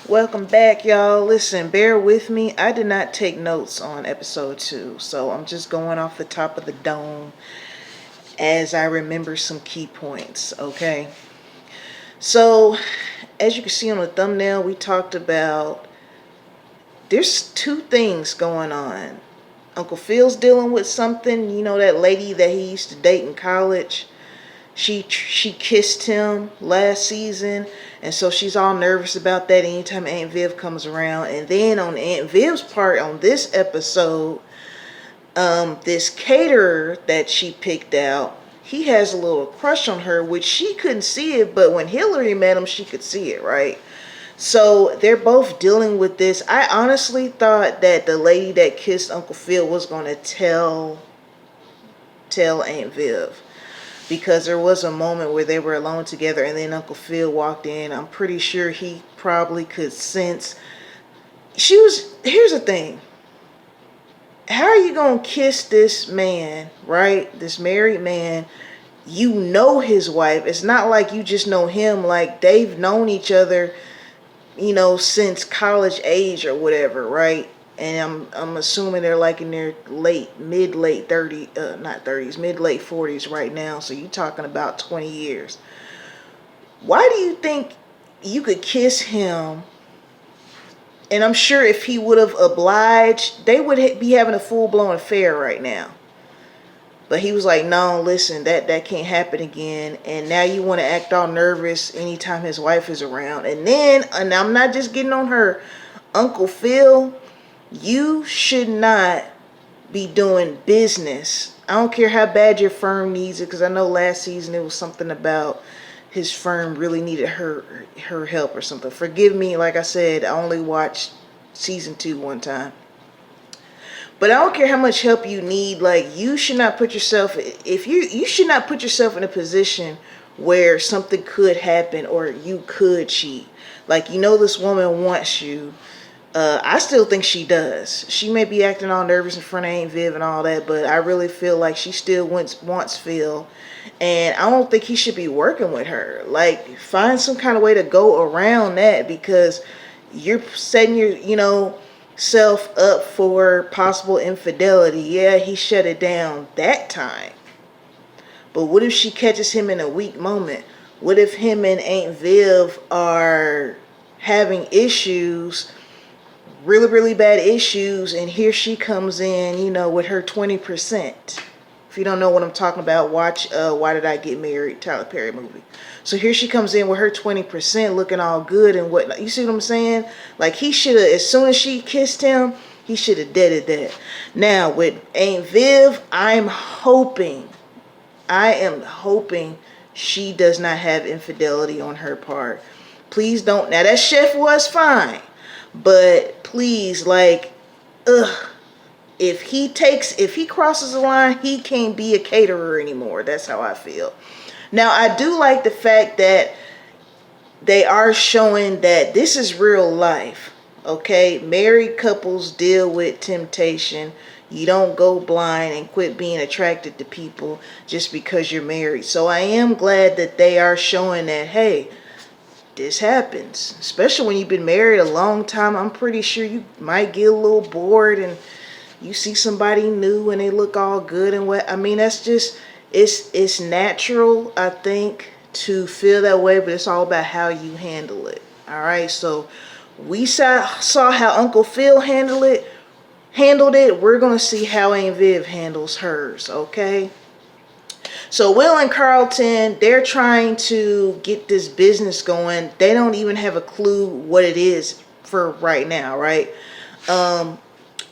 Welcome back, y'all. Listen, bear with me. I did not take notes on episode 2, so I'm just going off the top of the dome as I remember some key points, okay? So, as you can see on the thumbnail, we talked about there's two things going on. Uncle Phil's dealing with something, that lady that he used to date in college. She kissed him last season, and so she's all nervous about that anytime Aunt Viv comes around. And then on Aunt Viv's part on this episode, this caterer that she picked out, he has a little crush on her, which she couldn't see it, but when Hillary met him, she could see it, right? So they're both dealing with this. I honestly thought that the lady that kissed Uncle Phil was going to tell Aunt Viv, because there was a moment where they were alone together and then Uncle Phil walked in. I'm pretty sure he probably could sense. Here's the thing. How are you going to kiss this man, right? This married man. You know his wife. It's not like you just know him. Like, they've known each other, since college age or whatever, right? And I'm assuming they're like in their mid late 30s, not 30s, mid late 40s right now. So you're talking about 20 years. Why do you think you could kiss him? And I'm sure if he would have obliged, they would be having a full-blown affair right now. But he was like, no, listen, that can't happen again. And now you want to act all nervous anytime his wife is around. And I'm not just getting on her. Uncle Phil, you should not be doing business. I don't care how bad your firm needs it, because I know last season it was something about his firm really needed her help or something. Forgive me, like I said, I only watched season 2 one time. But I don't care how much help you need. Like, you should not put yourself, you should not put yourself in a position where something could happen or you could cheat. Like, this woman wants you. I still think she does. She may be acting all nervous in front of Aunt Viv and all that, but I really feel like she still wants Phil. And I don't think he should be working with her. Like, find some kind of way to go around that, because you're setting your, self up for possible infidelity. Yeah, he shut it down that time. But what if she catches him in a weak moment? What if him and Aunt Viv are having issues, really, really bad issues, and here she comes in, with her 20%. If you don't know what I'm talking about, watch Why Did I Get Married? Tyler Perry movie. So here she comes in with her 20%, looking all good and whatnot. You see what I'm saying? Like, he should have, as soon as she kissed him, he should have deaded that. Now, with Aunt Viv, I am hoping she does not have infidelity on her part. Please don't. Now, that chef was fine, but please, like, if he crosses the line, he can't be a caterer anymore. That's how I feel. Now, I do like the fact that they are showing that this is real life. Okay, married couples deal with temptation. You don't go blind and quit being attracted to people just because you're married. So I am glad that they are showing that, hey, this happens. Especially when you've been married a long time. I'm pretty sure you might get a little bored and you see somebody new and they look all good and what. I mean, that's just, it's natural, I think, to feel that way, but it's all about how you handle it. All right, so we saw how Uncle Phil handled it. We're going to see how Aunt Viv handles hers, okay? So Will and Carlton, they're trying to get this business going. They don't even have a clue what it is for right now, right?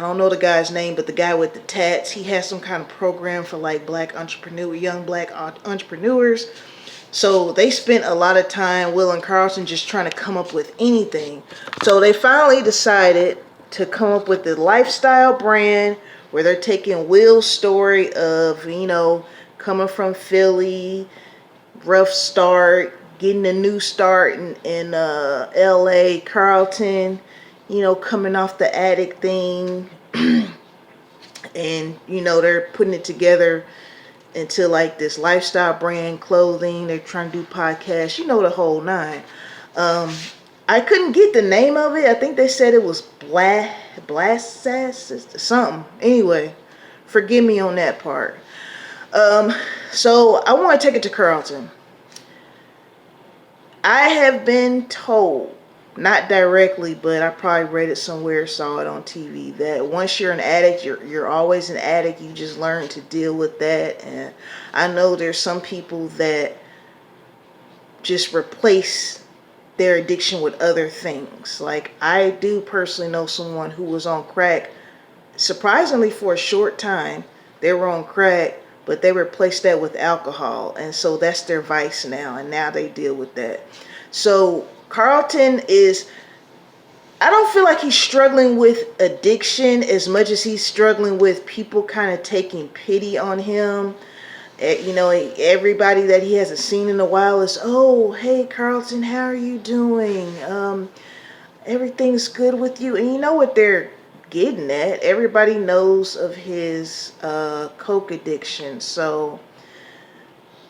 I don't know the guy's name, but the guy with the tats, he has some kind of program for like young black entrepreneurs. So they spent a lot of time, Will and Carlton, just trying to come up with anything. So they finally decided to come up with the lifestyle brand where they're taking Will's story of, coming from Philly, rough start, getting a new start in LA, Carlton, coming off the attic thing. And, they're putting it together into like this lifestyle brand, clothing. They're trying to do podcasts, the whole nine. I couldn't get the name of it. I think they said it was Blast something. Anyway, forgive me on that part. So I want to take it to Carlton. I have been told, not directly, but I probably read it somewhere, saw it on TV, that once you're an addict, you're always an addict. You just learn to deal with that. And I know there's some people that just replace their addiction with other things. Like, I do personally know someone who was on crack. Surprisingly, for a short time, they were on crack, but they replaced that with alcohol. And so that's their vice now. And now they deal with that. So Carlton is, I don't feel like he's struggling with addiction as much as he's struggling with people kind of taking pity on him. You know, everybody that he hasn't seen in a while is, oh, hey, Carlton, how are you doing? Everything's good with you. And you know what they're getting at? Everybody knows of his coke addiction. So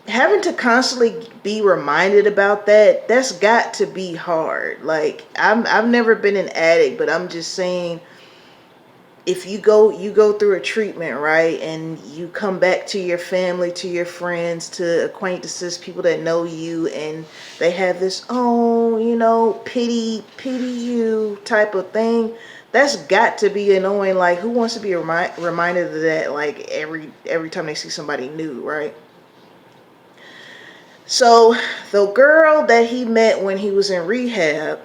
having to constantly be reminded about that, that's got to be hard. Like, I've never been an addict, but I'm just saying, if you go through a treatment, right, and you come back to your family, to your friends, to acquaintances, people that know you, and they have this, oh, you know, pity you type of thing, that's got to be annoying. Like, who wants to be reminded of that, like, every time they see somebody new, right? So the girl that he met when he was in rehab,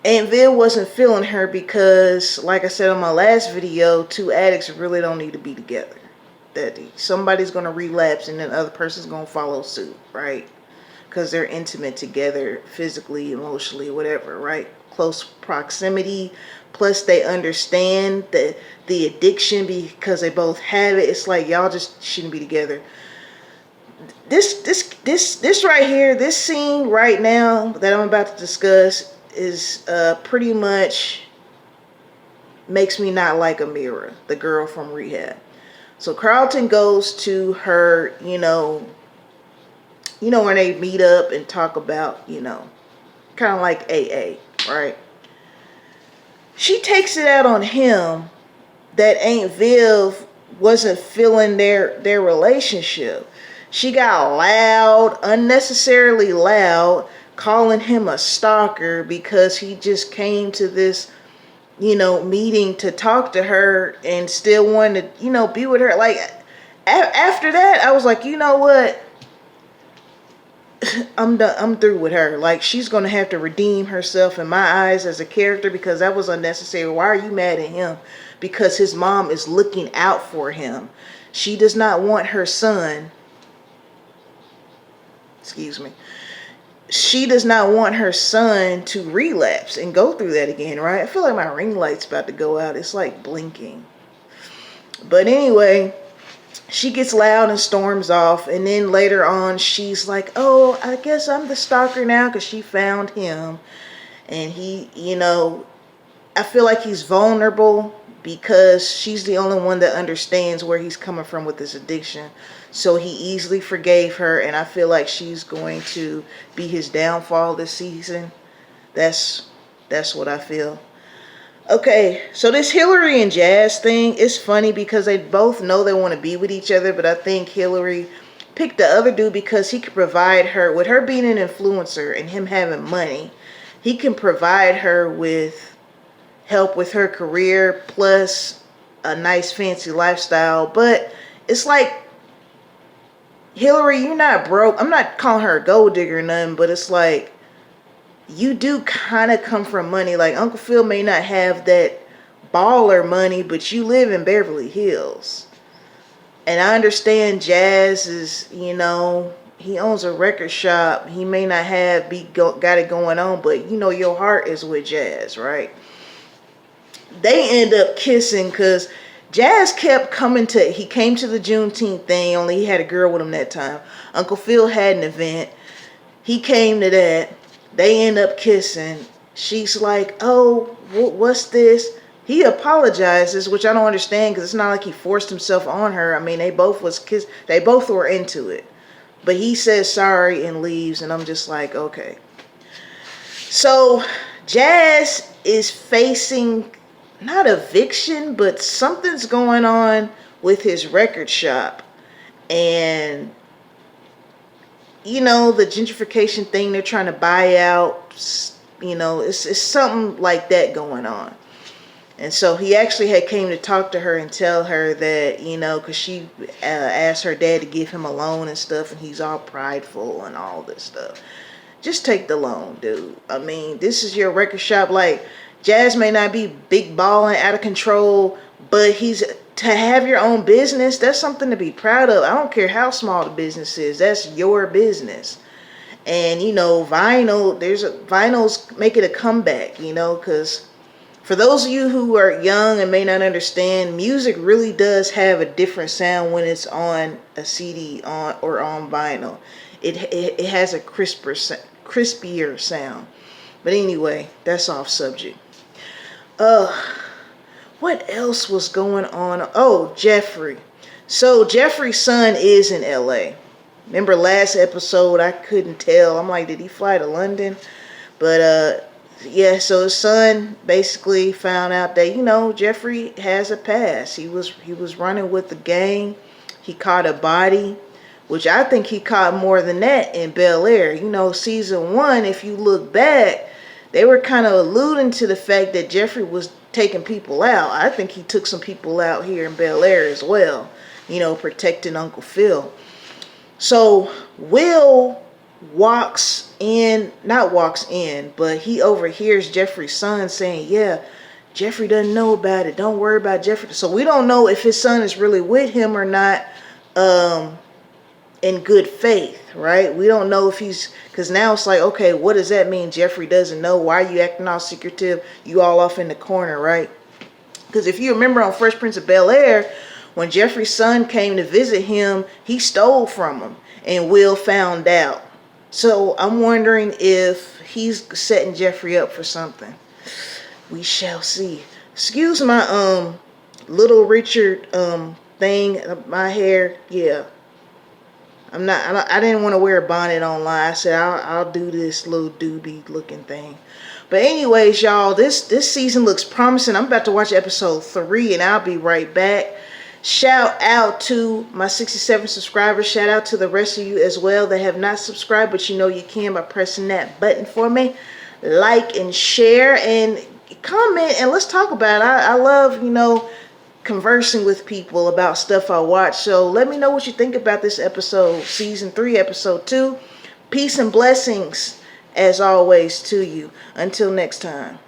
Aunt Viv wasn't feeling her because, like I said on my last video, two addicts really don't need to be together. That somebody's going to relapse and then the other person's going to follow suit, right? Because they're intimate together, physically, emotionally, whatever, right? Close proximity. Plus they understand the addiction because they both have it. It's like, y'all just shouldn't be together. This right here, this scene right now that I'm about to discuss is pretty much makes me not like Amira, the girl from rehab. So Carlton goes to her, you know when they meet up and talk about, kind of like AA, right? She takes it out on him that Aunt Viv wasn't feeling their relationship. She got loud, unnecessarily loud, calling him a stalker because he just came to this, meeting to talk to her and still wanted to, be with her. Like, after that, I was like, you know what? I'm done. I'm through with her. Like, she's going to have to redeem herself in my eyes as a character because that was unnecessary. Why are you mad at him? Because his mom is looking out for him. She does not want her son. Excuse me. She does not want her son to relapse and go through that again, right? I feel like my ring light's about to go out. It's like blinking. But anyway, she gets loud and storms off. And then later on, she's like, oh, I guess I'm the stalker now because she found him. And he, I feel like he's vulnerable because she's the only one that understands where he's coming from with this addiction. So he easily forgave her, and I feel like she's going to be his downfall this season. That's what I feel. Okay, so this Hillary and Jazz thing is funny because they both know they want to be with each other, but I think Hillary picked the other dude because he could provide her, with her being an influencer and him having money, he can provide her with help with her career plus a nice fancy lifestyle. But it's like, Hillary, you're not broke. I'm not calling her a gold digger or nothing, but it's like, you do kind of come from money. Like, Uncle Phil may not have that baller money, but you live in Beverly Hills. And I understand Jazz is, he owns a record shop. He may not got it going on, but your heart is with Jazz, right? They end up kissing because Jazz kept coming he came to the Juneteenth thing, only he had a girl with him that time. Uncle Phil had an event. He came to that. They end up kissing. She's like, oh, what's this? He apologizes, which I don't understand because it's not like he forced himself on her. I mean, they both were into it. But he says sorry and leaves, and I'm just like, okay. So Jazz is facing not eviction, but something's going on with his record shop. And the gentrification thing, they're trying to buy out, it's something like that going on. And so he actually had came to talk to her and tell her that, because she asked her dad to give him a loan and stuff, and he's all prideful and all this stuff. Just take the loan, dude. I mean, this is your record shop. Like, Jazz may not be big balling, out of control, but to have your own business, that's something to be proud of. I don't care how small the business is. That's your business. And, vinyl's making a comeback, because for those of you who are young and may not understand, music really does have a different sound when it's on a CD or on vinyl. It has a crispier sound. But anyway, that's off subject. What else was going on? Oh, Geoffrey. So Geoffrey's son is in LA. Remember last episode, I couldn't tell. I'm like, did he fly to London? But yeah, so his son basically found out that, Geoffrey has a past. He was running with the gang. He caught a body, which I think he caught more than that in Bel-Air. Season 1, if you look back, they were kind of alluding to the fact that Geoffrey was taking people out. I think he took some people out here in Bel-Air as well, protecting Uncle Phil. So Will not walks in, but he overhears Geoffrey's son saying, yeah, Geoffrey doesn't know about it. Don't worry about Geoffrey. So we don't know if his son is really with him or not in good faith, right? We don't know if because now it's like, okay, what does that mean? Geoffrey doesn't know. Why are you acting all secretive? You all off in the corner, right? Because if you remember on Fresh Prince of Bel-Air, when Geoffrey's son came to visit him, he stole from him, and Will found out. So I'm wondering if he's setting Geoffrey up for something. We shall see. Excuse my Little Richard thing, my hair. Yeah, I didn't want to wear a bonnet online. I said I'll do this little doobie looking thing. But anyways, y'all, this season looks promising. I'm about to watch episode 3, and I'll be right back. Shout out to my 67 subscribers. Shout out to the rest of you as well that have not subscribed, but you can by pressing that button for me. Like and share and comment, and let's talk about it. I love, conversing with people about stuff I watch. So let me know what you think about this episode, season 3, episode 2. Peace and blessings as always to you. Until next time.